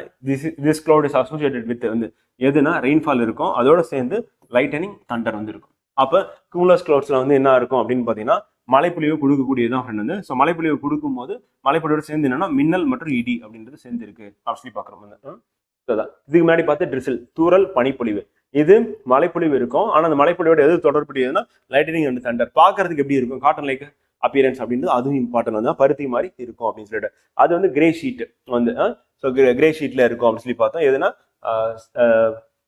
Speaker 1: this cloud is associated with வந்து எதுனா ரெயின்ஃபால் இருக்கும், அதோட சேர்ந்து லைட்டனிங் தண்டர் வந்து இருக்கும். அப்போ குமுலஸ் க்ளவுட்ஸ்ல வந்து என்ன இருக்கும் அப்படின்னு பார்த்தீங்கன்னா மழைப்பொழிவு கொடுக்கக்கூடியதான் ஃப்ரெண்ட் வந்து. ஸோ மழைப்பொழிவு கொடுக்கும்போது மழைப்பொழிவோட சேர்ந்து என்னன்னா மின்னல் மற்றும் இடி அப்படின்றது சேர்ந்து இருக்கு அப்படி சொல்லி பார்க்குறோம் வந்து. இதுக்கு முன்னாடி பார்த்து ட்ரிசில் தூறல் பனிப்பொழிவு. இது மழைப்பொழிவு இருக்கும். ஆனால் அந்த மழைப்பொழிவோட எது தொடர்புடையதுன்னா லைட்டனிங் அண்ட் தண்டர். பார்க்கறதுக்கு எப்படி இருக்கும் காட்டன் லைக் அப்பியரன்ஸ் அப்படின்றது அதுவும் இம்பார்ட்டன்ட் வந்து பருத்தி மாதிரி இருக்கும் அப்படின்னு சொல்லிட்டு அது வந்து கிரே ஷீட் வந்து ஸோ கிரே ஷீட்ல இருக்கும் அப்படின்னு சொல்லி பார்த்தோம். எதுனா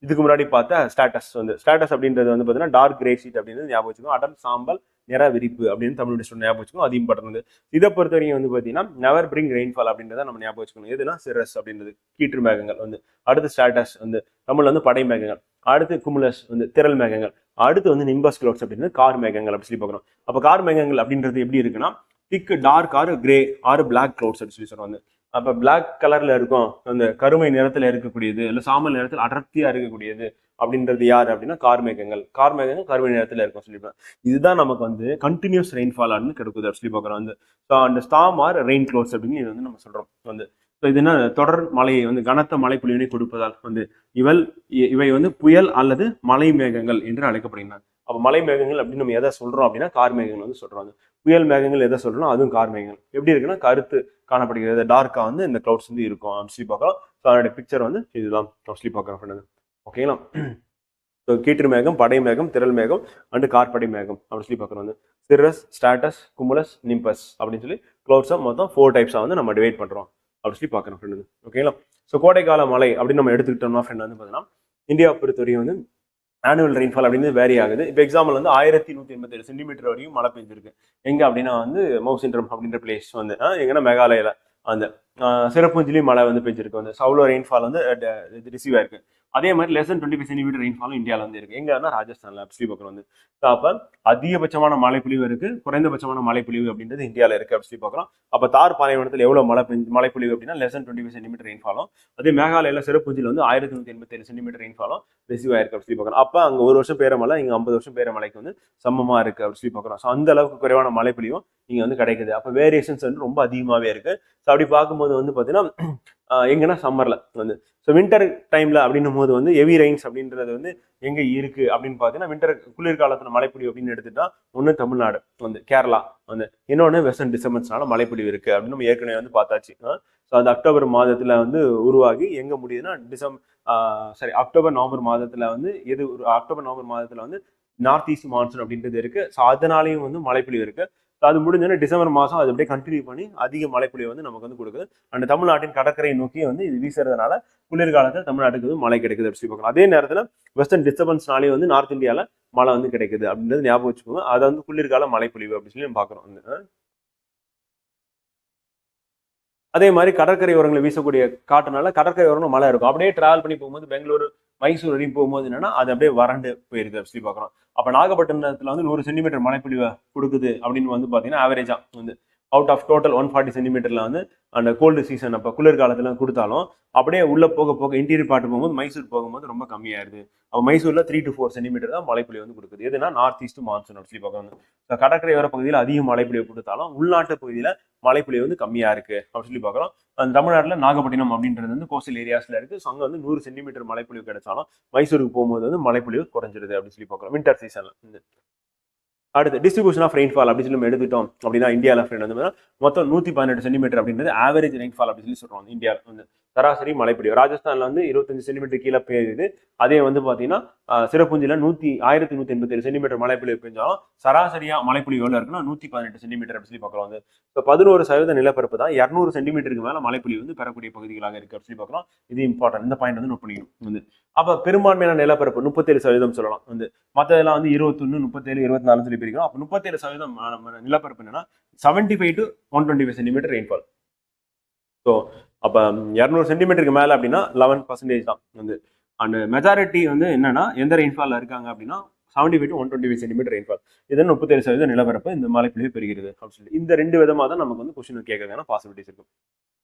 Speaker 1: இதுக்கு முன்னாடி பார்த்த ஸ்டாட்டஸ் வந்து ஸ்டாட்டஸ் அப்படின்றது வந்து பார்த்தீங்கன்னா டார்க் கிரே ஷீட் அப்படின்றது ஞாபகம் வச்சுக்கணும். அடர் சாம்பல் நிற விரிப்பு அப்படின்னு தமிழ் ஸ்டூடெண்ட் ஞாபகம் வச்சுக்கணும். அது இம்பார்ட்டன்ட் வந்து இதை பொறுத்த வரைக்கும் வந்து பார்த்தீங்கன்னா நெவர் பிரிங் ரெயின்ஃபால் அப்படின்றத நம்ம ஞாபகம் வச்சுக்கணும். எதுனா சிரஸ் அப்படின்றது கீற்று மேகங்கள் வந்து அடுத்து ஸ்டாட்டஸ் வந்து தமிழ்ல வந்து படை மேகங்கள் அடுத்து குமுலஸ் வந்து திரள் மேகங்கள் அடுத்து வந்து நிம்பஸ் கிளவுட்ஸ் அப்படின்றது கார் மேகங்கள் அப்படி சொல்லி பார்க்கணும். அப்போ கார் மேகங்கள் அப்படின்றது எப்படி இருக்குன்னா thick dark or grey or black clouds அப்படி சொல்லி சொல்லுவாங்க. அப்போ பிளாக் கலர்ல இருக்கும் அந்த கருமை நிறத்துல இருக்கக்கூடியது இல்லை சாம்பல் நிறத்தில் அடர்த்தியா இருக்கக்கூடியது அப்படின்றது யார் அப்படின்னா கார்மேகங்கள் கருமை நிறத்துல இருக்கும் சொல்லிப்பேன். இதுதான் நமக்கு வந்து கண்டினியூஸ் ரெயின்ஃபால் ஆன்னு கிடைக்குது அப்படி சொல்லி பார்க்குறோம் வந்து. ஸோ அந்த ஸ்டார்ம் ஆர் ரெயின் க்ளவுட்ஸ் அப்படின்னு இது வந்து நம்ம சொல்றோம் வந்து. ஸோ இது என்ன தொடர் மழையை வந்து கனத்த மழை பொழிவினை கொடுப்பதால் வந்து இவை வந்து புயல் அல்லது மலை மேகங்கள் என்று அழைக்கப்படுகின்றன. அப்போ மலை மேகங்கள் அப்படின்னு நம்ம எதை சொல்றோம் அப்படின்னா கார் மேகங்கள் வந்து சொல்றோம். புயல் மேகங்கள் எதை சொல்றோம் அதுவும் கார் மேகங்கள் எப்படி இருக்குன்னா கருத்து காணப்படுகிறது டார்க்கா வந்து இந்த கிளவுட்ஸ் வந்து இருக்கும் அப்படின்னு சொல்லி பார்க்கலாம். ஸோ அதோட பிக்சர் வந்து இதுதான் சொல்லி பார்க்குறோம். ஓகேங்களா? ஸோ கீற்று மேகம் படை மேகம் திரள் மேகம் அண்டு கார்படை மேகம் அப்படின்னு சொல்லி பார்க்குறோம் வந்து சிரஸ் ஸ்டாட்டஸ் குமுலஸ் நிம்பஸ் அப்படின்னு சொல்லி கிளவுட்ஸை மொத்தம் 4 டைப்ஸாக வந்து நம்ம டிவைட் பண்ணுறோம் அப்படின்னு சொல்லி பார்க்குறோம் ஃப்ரெண்டு. ஓகேங்களா? ஸோ கோடைக்கால மழை அப்படின்னு நம்ம எடுத்துக்கிட்டோம்னா ஃப்ரெண்ட் வந்து பார்த்தீங்கன்னா இந்தியா பொறுத்தவரையும் வந்து ஆனுவல் ரெயின்ஃபால் அப்படின்னு வேரி ஆகுது. இப்போ எக்ஸாம்பிள் வந்து 1187 சென்டிமீட்டர் வரையும் மழை பெஞ்சிருக்கு. எங்கே அப்படின்னா வந்து மவுசின்ட்ரம் அப்படின்ற பிளேஸ் வந்து எங்கன்னா மேகாலயில அந்த சிறப்புஞ்சிலையும் மழை வந்து பெஞ்சிருக்கு வந்து அவ்வளோ ரெயின்ஃபால் வந்து ரிசீவ் ஆயிருக்கு. அதே மாதிரி லெஸ் தன் 25 சென்டிமீட்டர் ரெயின்ஃபாலும் இந்தியாவில் வந்து இருக்கு. எங்கன்னா ராஜஸ்தான்ல அப்படி சொல்லி பார்க்குறோம் வந்து. அப்போ அதிகபட்சமான மழைப்பொழிவு இருக்கு குறைந்தபட்சமான மழைப்பொழிவு அப்படின்றது இந்தியாவில் இருக்கு அப்படி சொல்லி பார்க்குறோம். அப்போ தார் பாலைவனத்தில் எவ்வளோ மழைப்பொழிவு அப்படின்னா லெஸ் தன் 25 சென்டிமீட்டர் ரெயின்ஃபாலும் அதே மேகாலயில சிறப்புஞ்சில் வந்து 1187 சென்டிமீட்டர் ரெயின்ஃபாலும் ரிசீவ் ஆயிருக்கு அப்படி சொல்லி பார்க்குறோம். அப்போ அங்கே 1 வருஷம் பேர மழை இங்கே 50 வருஷம் பேர மழைக்கு வந்து சமமா இருக்கு அப்படி சொல்லி பார்க்குறோம். ஸோ அந்த அளவுக்கு குறைவான மழைப்பொழிவும் இங்கே வந்து கிடைக்குது. அப்போ வேரியேஷன்ஸ் வந்து ரொம்ப அதிகமாகவே இருக்கு. ஸோ அப்படி பார்க்கும்போது வந்து பார்த்தீங்கன்னா எங்கன்னா சம்மர்ல வந்து ஸோ வின்டர் டைம்ல அப்படின்னும் போது வந்து ஹெவி ரெயின்ஸ் அப்படின்றது வந்து எங்க இருக்கு அப்படின்னு பார்த்தீங்கன்னா வின்டர் குளிர்காலத்துல மழைப்பொழிவு அப்படின்னு எடுத்துட்டா ஒன்று தமிழ்நாடு வந்து கேரளா வந்து இன்னொன்று வெஸ்டர்ன் டிஸ்டர்பன்ஸ்னால மழைப்பொழிவு இருக்கு அப்படின்னு நம்ம ஏற்கனவே வந்து பார்த்தாச்சு. ஸோ அந்த அக்டோபர் மாதத்துல வந்து உருவாகி எங்க முடியுதுன்னா அக்டோபர் நவம்பர் மாதத்துல வந்து அக்டோபர் நவம்பர் மாதத்துல வந்து நார்த் ஈஸ்ட் மான்சூன் அப்படின்றது இருக்கு. ஸோ அதனாலையும் வந்து மழைப்பொழிவு இருக்கு. அது முடிஞ்சோன்னா டிசம்பர் மாதம் அது அப்படியே கண்டினியூ பண்ணி அதிக மழைப்பொழிவு வந்து நமக்கு வந்து கொடுக்குது. அந்த தமிழ்நாட்டின் கடற்கரை நோக்கி வந்து இது வீசுறதுனால குளிர்காலத்தில் தமிழ்நாட்டுக்கு வந்து மழை கிடைக்குது அப்படி சொல்லி பார்க்கலாம். அதே நேரத்தில் வெஸ்டர்ன் டிஸ்டர்பன்ஸ்னாலே வந்து நார்த் இந்தியாவில் மழை வந்து கிடைக்குது அப்படின்றது ஞாபகம் வச்சுக்கோங்க. அதை வந்து குளிர்கால மழைப்பொழிவு அப்படின்னு சொல்லி நம்ம பார்க்குறோம் வந்து. அதே மாதிரி கடற்கரை ஓரங்களை வீசக்கூடிய காட்டுனால கடற்கரை ஓரங்கள் மழை இருக்கும். அப்படியே டிராவல் பண்ணி போகும்போது பெங்களூரு மைசூர் வரையும் போகும்போது என்னன்னா அது அப்படியே வறண்டு போயிருது அப்படி சொல்லி பார்க்குறோம். அப்போ நாகப்பட்டினத்தில் வந்து 100 சென்டிமீட்டர் மழைப்பொழிவை கொடுக்குது அப்படின்னு வந்து பார்த்தீங்கன்னா ஆவரேஜா வந்து அவுட் ஆஃப் டோட்டல் 140 சென்டிமீட்டர்ல வந்து அந்த கோல்டு சீசன் அப்போ குளிர்காலத்துல கொடுத்தாலும் அப்படியே உள்ள போக போக இன்டீரியர் பார்ட்டு போகும்போது மைசூர் போகும்போது ரொம்ப கம்மியாயிருது. அப்போ மைசூர்ல 3 to 4 சென்டிமீட்டர் தான் மழைப்பொழிவு வந்து கொடுக்குது. எதுனா நார்த் ஈஸ்ட் மான்சூன் அப்படி சொல்லி பார்க்கணும். கடற்கரை வர பகுதியில் அதிக மழைப்பொழிவு கொடுத்தாலும் உள்நாட்டு பகுதியில மழைப்பொழிவு வந்து கம்மியா இருக்கு அப்படின்னு சொல்லி பார்க்குறோம். அந்த தமிழ்நாட்டில் நாகப்பட்டினம் அப்படின்றது வந்து கோஸ்டல் ஏரியாஸ்ல இருக்கு. ஸோ அங்கே வந்து 100 சென்டிமீட்டர் மழைப்பொழிவு கிடைச்சாலும் மைசூருக்கு போகும்போது வந்து மழைப்பொழிவு குறைஞ்சிருது அப்படின்னு சொல்லி பார்க்குறோம் வின்டர் சீசன்ல. அடுத்து டிஸ்ட்ரிபியூஷன் ஆஃப் ரெயின்ஃபால் அப்படின்னு சொல்லி நம்ம எடுத்துட்டோம் அப்படின்னா இந்தியாவில் ஃப்ரெண்ட் வந்து மொத்தம் 118 சென்டிமீட்டர் அப்படின்றது ஆவரேஜ் ரெயின்ஃபால் அப்படின்னு சொல்லி சொல்றோம். இந்தியாவில் வந்து சராசரி மழைப்பொழிவு ராஜஸ்தான்ல வந்து 25 சென்டிமீட்டர் கீழே பெய்யுது. அதே வந்து பார்த்தீங்கன்னா சிறப்புஞ்சில 1187 சென்டிமீட்டர் மழைப்பொழிவு பெஞ்சாலும் சராசரியா மழைப்பொழிவு எவ்வளோ இருக்குன்னா 118 சென்டிமீட்டர் அப்படின்னு சொல்லி பார்க்கலாம் வந்து. ஸோ 11% நிலப்பரப்பு தான் 200 சென்டிமீட்டருக்கு மேலே மழைப்பொழிவு வந்து பெறக்கூடிய பகுதிகளாக இருக்கு அப்படின்னு சொல்லி பார்க்கலாம். இது இம்பார்ட்டன்ட். இந்த பாயிண்ட் வந்து நோட் பண்ணிக்கணும் வந்து. அப்போ பெரும்பான்மையான நிலப்பரப்பு 37% சொல்லலாம் வந்து. மற்றதெல்லாம் வந்து 21, 37, 24 சொல்லி பிரிக்கிறோம். அப்போ 37% நிலப்பரப்பு என்னன்னா 75 to 125 சென்டிமீட்டர் ரெயின்ஃபால். ஸோ அப்போ 200 சென்டிமீட்டருக்கு மேலே அப்படின்னா 11% தான் வந்து. அண்ட் மெஜாரிட்டி வந்து என்னன்னா எந்த ரெயின்ஃபால் இருக்காங்க அப்படின்னா 75 to 125 சென்டிமீட்டர் ரெயின்ஃபால். இது 37% நிலப்பரப்பு இந்த மழைப்பொழிவு பெறுகிறது அப்படின்னு சொல்லி இந்த 2 விதமாக தான் நமக்கு வந்து கொஸ்டின் கேட்கறதுக்கான பாசிபிலிட்டிஸ் இருக்கும்.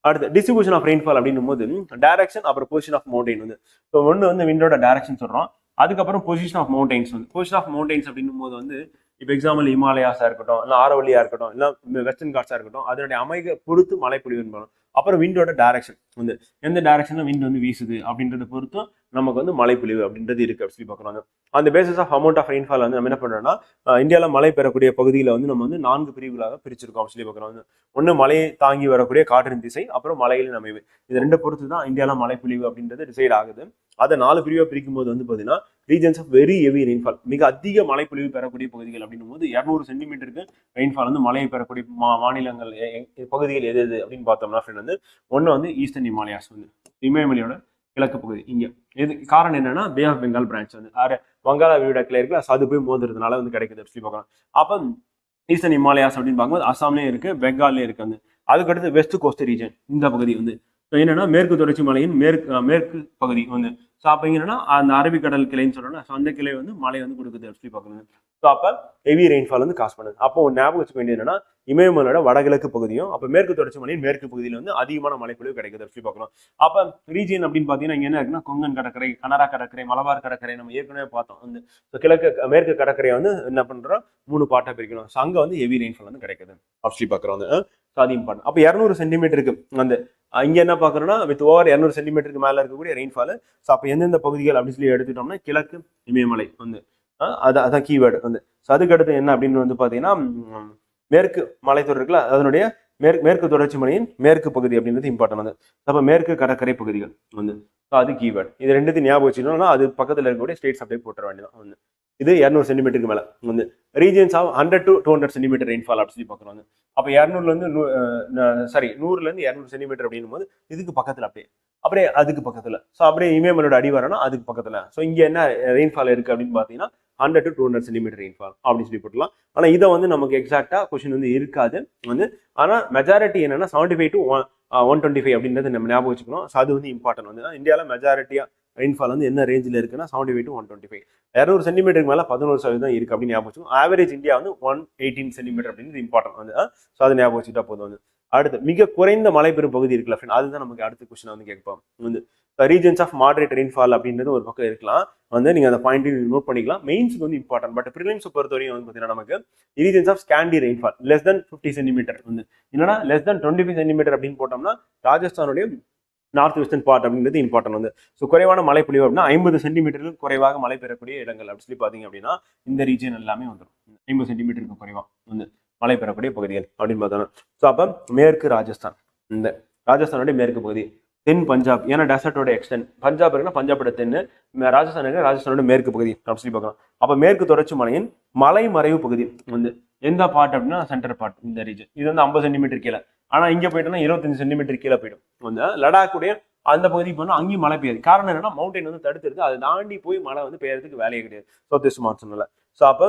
Speaker 1: அடுத்து டிஸ்ட்ரிபியூஷன் ஆஃப் ரெயின்ஃபால் அப்படின்னும் போது டைரக்ஷன் அப்புறம் பொசிஷன் ஆஃப் மவுண்டைன் வந்து. ஸோ ஒன்று வந்து விண்டோட டைரக்ஷன் சொல்றோம். அதுக்கப்புறம் பொசிஷன் ஆஃப் மவுண்டைன்ஸ் வந்து. பொசிஷன் ஆஃப் மவுண்டைன்ஸ் அப்படின்னும் போது வந்து இப்போ எக்ஸாம்பிள் ஹிமாலயாஸா இருக்கட்டும் இல்லை ஆரவல்லியா இருக்கட்டும் இல்லை வெஸ்டர்ன் காட்ஸா இருக்கட்டும் அதனுடைய அமைக பொறுத்து மழைப்பொழிவு பண்ணணும். அப்புறம் விண்டோட டைரக்ஷன் வந்து எந்த டைரக்ஷன்ல விண்ட் வந்து வீசுது அப்படின்றத பொறுத்தும் நமக்கு வந்து மழைப்பொழிவு அப்படின்றது இருக்கு அப்படின்னு சொல்லி பார்க்குறாங்க. அந்த basis of amount of rainfall வந்து நம்ம என்ன பண்றோம்னா இந்தியாவில் மழை பெறக்கூடிய பகுதியில் வந்து நம்ம வந்து 4 பிரிவுகளாக பிரிச்சிருக்கோம் அப்படின்னு சொல்லி பார்க்குறோம். ஒன்று மழையை தாங்கி வரக்கூடிய காற்றின் திசை, அப்புறம் மலைகளின் அமைவு. இது ரெண்டு பொறுத்து தான் இந்தியாவில் மழைப்பொழிவு அப்படின்றது டிசைட் ஆகுது. அதை 4 பிரிவாக பிரிக்கும் போது வந்து பார்த்தீங்கன்னா regions of very heavy rainfall, மிக அதிக மழைப்பொழிவு பெறக்கூடிய பகுதிகள் அப்படின்னும் போது 200 சென்டிமீட்டருக்கு ரெயின்ஃபால் வந்து மழையை பெறக்கூடிய மாநிலங்கள் பகுதிகள் எது எது அப்படின்னு பார்த்தோம்னா வந்து ஒன்று வந்து ஈஸ்டர்ன் ஹிமாலயாஸ், வந்து இமயமலையோட கிழக்கு பகுதி. இங்க இது காரணம் என்னன்னா பே ஆஃப் பெங்கால் பிரான்ச் வந்து வங்காள விரிகுடாக்குள்ள இருக்குல்ல, அது போய் மோதுறதுனால வந்து கிடைக்குது சொல்லி பார்க்கலாம். அப்போ ஈஸ்டர்ன் ஹிமாலயாஸ் அப்படின்னு பார்க்கும்போது அசாம்லயும் இருக்கு, பெங்கால்லையும் இருக்கு. வந்து அதுக்கடுத்து வெஸ்ட் கோஸ்ட் ரீஜன், இந்த பகுதி வந்து என்னன்னா மேற்கு தொடர்ச்சி மலையின் மேற்கு பகுதி வந்து. ஸோ அப்போ என்னன்னா அந்த அரபிக்கடல் கிளைன்னு சொல்லணும், அந்த கிளை வந்து மழை வந்து கொடுக்குது சொல்லி பார்க்கணும். ஸோ அப்போ ஹெவி ரெயின்ஃபால் வந்து காசு பண்ணுது. அப்போ ஞாபகம் வச்சுக்க வேண்டியது என்னன்னா இமயமலையோட வடகிழக்கு பகுதியும் அப்போ மேற்கு தொடர்ச்சி மலையின் மேற்கு பகுதியில் வந்து அதிகமான மழைப்பொழிவு கிடைக்குது சொல்லி பார்க்கணும். அப்போ ரீஜியன் அப்படின்னு பார்த்தீங்கன்னா இங்கே என்ன இருக்குன்னா கொங்கன் கடற்கரை, கனரா கடற்கரை, மலபார் கடற்கரை நம்ம ஏற்கனவே பார்த்தோம். வந்து ஸோ மேற்கு கடற்கரையை வந்து என்ன பண்றோம் 3 பார்ட்டா பிரிக்கணும். ஸோ அங்கே வந்து ஹெவி ரெயின்ஃபால் வந்து கிடைக்குது அப்படி பார்க்குறோம். வந்து அது இம்பார்ட்டன். அப்போ 200 சென்டிமீட்டருக்கு வந்து இங்க என்ன பாக்குறோம்னா வித் ஓவர் 200 சென்டிமீட்டருக்கு மேல இருக்கக்கூடிய ரெயின்ஃபால். ஸோ அப்போ எந்தெந்த பகுதிகள் அப்படின்னு சொல்லி எடுத்துட்டோம்னா கிழக்கு இமயமலை வந்து அதான் கீவேர்டு வந்து. ஸோ அதுக்கு அடுத்து என்ன அப்படின்னு வந்து பாத்தீங்கன்னா மேற்கு மலைத்தொடர் இருக்குல்ல, அதனுடைய மேற்கு தொடர்ச்சி மலையின் மேற்கு பகுதி அப்படின்றது இம்பார்ட்டன் வந்து. அப்போ மேற்கு கடற்கரை பகுதிகள் வந்து அது கீவேர்டு. இது ரெண்டுத்தையும் ஞாபகம் வச்சுக்கணும்னா அது பக்கத்தில் இருக்கக்கூடிய ஸ்டேட்ஸ் அப்படியே போட்டுற வேண்டியதான் வந்து. இது 200 சென்டிமீட்டருக்கு மேல வந்து regions of 100 to 200 centimetre rainfall அப்படின்னு சொல்லி பார்க்குறோம். அப்போ 200லேருந்து 200 சென்டிமீட்டர் அப்படின்னும் போது இதுக்கு பக்கத்தில் அப்படியே அதுக்கு பக்கத்தில். ஸோ அப்படியே இமயமலையோட அடிவாரம்னா அதுக்கு பக்கத்தில். ஸோ இங்கே என்ன ரெயின்ஃபால் இருக்கு அப்படின்னு பார்த்தீங்கன்னா 100 to 200 சென்டிமீட்டர் ரெயின்ஃபால் அப்படின்னு சொல்லி போட்டுலாம். ஆனால் இதை வந்து நமக்கு எக்ஸாக்டா கொஸ்டின் வந்து இருக்காது வந்து. ஆனால் மெஜாரிட்டி என்னன்னா 75 to 125 அப்படின்றது நம்ம ஞாபகம் வச்சுக்கணும். ஸோ அது வந்து இம்பார்ட்டன் வந்து. இந்தியாவில் மெஜாரிட்டியா ரெயின்ஃபால் வந்து என்ன ரேஞ்சில் இருக்குன்னா 75 to 125. 200 சென்டிமீட்டருக்கு மேலே 11% இருக்கு அப்படின்னு ஞாபகம் வச்சுக்கணும். ஆவரேஜ் இந்தியா வந்து 118 சென்டிமீட்டர் அப்படின்னு இம்பார்ட்டன் வந்து. ஸோ அதை ஞாபகம் வச்சுட்டா போதும் வந்து. அடுத்து மிக குறைந்த மழை பெறும் பகுதி இருக்குல்ல ஃப்ரெண்ட், அதுதான் நமக்கு அடுத்த கொஸ்டின் வந்து கேட்போம் வந்து. ரீஜன்ஸ் ஆஃப் மாடரேட் ரெயின்ஃபால் அப்படின்றது ஒரு பக்கம் இருக்கலாம் வந்து, நீங்க அந்த பாயிண்ட் நோட் பண்ணிக்கலாம். மெயின்ஸ்க்கு வந்து இம்பார்ட்டன். பட் ப்ரிலிம்ஸ் பொறுத்தவரையும் வந்து பார்த்தீங்கன்னா நமக்கு regions of scanty rainfall less than 50 centimetre வந்து. என்னன்னா லெஸ் தென் 25 சென்டிமீட்டர் அப்படின்னு போட்டோம்னா ராஜஸ்தானுடைய நார்த் வெஸ்டர்ன் பார்ட் அப்படின்றது இம்பார்ட்டன் வந்து. ஸோ குறைவான மழை பொழிவு அப்படின்னா 50 சென்டிமீட்டருக்கு குறைவாக மழை பெறக்கூடிய இடங்கள் அப்படின்னு சொல்லி பார்த்தீங்க அப்படின்னா இந்த ரீஜன் எல்லாமே வந்துடும். 50 சென்டிமீட்டருக்கு குறைவா வந்து மழை பெறக்கூடிய பகுதிகள் அப்படின்னு பார்த்தோம்னா. ஸோ அப்போ மேற்கு ராஜஸ்தான், இந்த ராஜஸ்தானுடைய மேற்கு பகுதி, தென் பஞ்சாப், ஏன்னா டெசர்ட்டோட எக்ஸ்டென்ட். பஞ்சாப் இருக்குன்னா பஞ்சாபோட தென்னு, ராஜஸ்தான் இருக்கு ராஜஸ்தானோட மேற்கு பகுதி அப்படின்னு சொல்லி பார்க்கலாம். அப்போ மேற்கு தொடர்ச்சி மலையின் மலை மறைவு பகுதி வந்து எந்த பார்ட் அப்படின்னா சென்டர் பார்ட், இந்த ரீஜன். இது வந்து 50 சென்டிமீட்டர் கீழே. ஆனா இங்க போயிட்டோம்னா 25 சென்டிமீட்டர் கீழே போயிடும் வந்து. லடாக்குடைய அந்த பகுதிக்கு போனால் அங்கேயும் மழை பெய்யுது. காரணம் என்னன்னா மவுண்டைன் வந்து தடுத்துருது, அதை தாண்டி போய் மழை வந்து பெய்யறதுக்கு வேலையே கிடையாது சவுத் வெஸ்ட் மான்சூன்ல. ஸோ அப்போ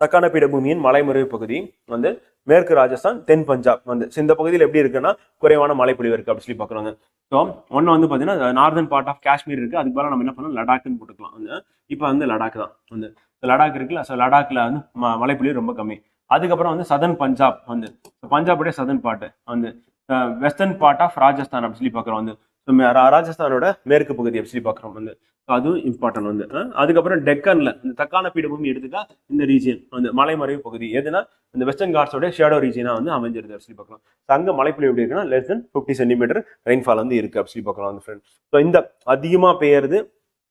Speaker 1: தக்கான பீடபூமியின் மலைமறைவு பகுதி வந்து மேற்கு ராஜஸ்தான், தென் பஞ்சாப் வந்து. இந்த பகுதியில் எப்படி இருக்குன்னா குறைவான மழைப்பொழிவு இருக்கு அப்படின்னு சொல்லி பார்க்குறாங்க. ஸோ ஒன்று வந்து பார்த்தீங்கன்னா நார்தன் பார்ட் ஆஃப் காஷ்மீர் இருக்கு, அதுக்கு பதிலாக நம்ம என்ன பண்ணலாம் லடாக்னு போட்டுக்கலாம் வந்து. இப்போ வந்து லடாக் தான் வந்து லடாக் இருக்குல்ல. ஸோ லடாக்ல வந்து மழைப்பொழிவு ரொம்ப கம்மி. அதுக்கப்புறம் வந்து சதன் பஞ்சாப் வந்து, பஞ்சாபுடைய சதன் பார்ட் வந்து, வெஸ்டர்ன் பார்ட் ஆஃப் ராஜஸ்தான் அப்படி சொல்லி பார்க்குறோம் வந்து. ராஜஸ்தானோட மேற்கு பகுதி அப்படி சொல்லி பார்க்குறோம் வந்து. அதுவும் இம்பார்ட்டன் வந்து. அதுக்கப்புறம் டெக்கன்ல இந்த தக்கான பீடபூமி எடுத்துக்கா இந்த ரீஜியன் வந்து மலைமறைவு பகுதி எதுனா இந்த வெஸ்டர்ன் காட்ஸோட ஷேடோ ரீஜியனா வந்து அமைஞ்சிருது அப்படி சொல்லி பார்க்கலாம். அங்கே மழைப்பொழிவு எப்படி இருக்குன்னா லெஸ் தென் 50 சென்டிமீட்டர் ரெயின்ஃபால் வந்து இருக்கு அப்படி சொல்லி பார்க்கலாம் வந்து ஃப்ரெண்ட். ஸோ இந்த அதிகமாக பெய்யறது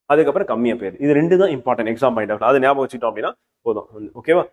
Speaker 1: அதுக்கப்புறம் கம்மியாக பெய்யுது, இது ரெண்டு தான் இம்பார்ட்டன்ட் எக்ஸாம் பாயிண்ட் ஆஃப். அதை ஞாபகம் வச்சுட்டோம் அப்படின்னா போதும் வந்து. ஓகேவா?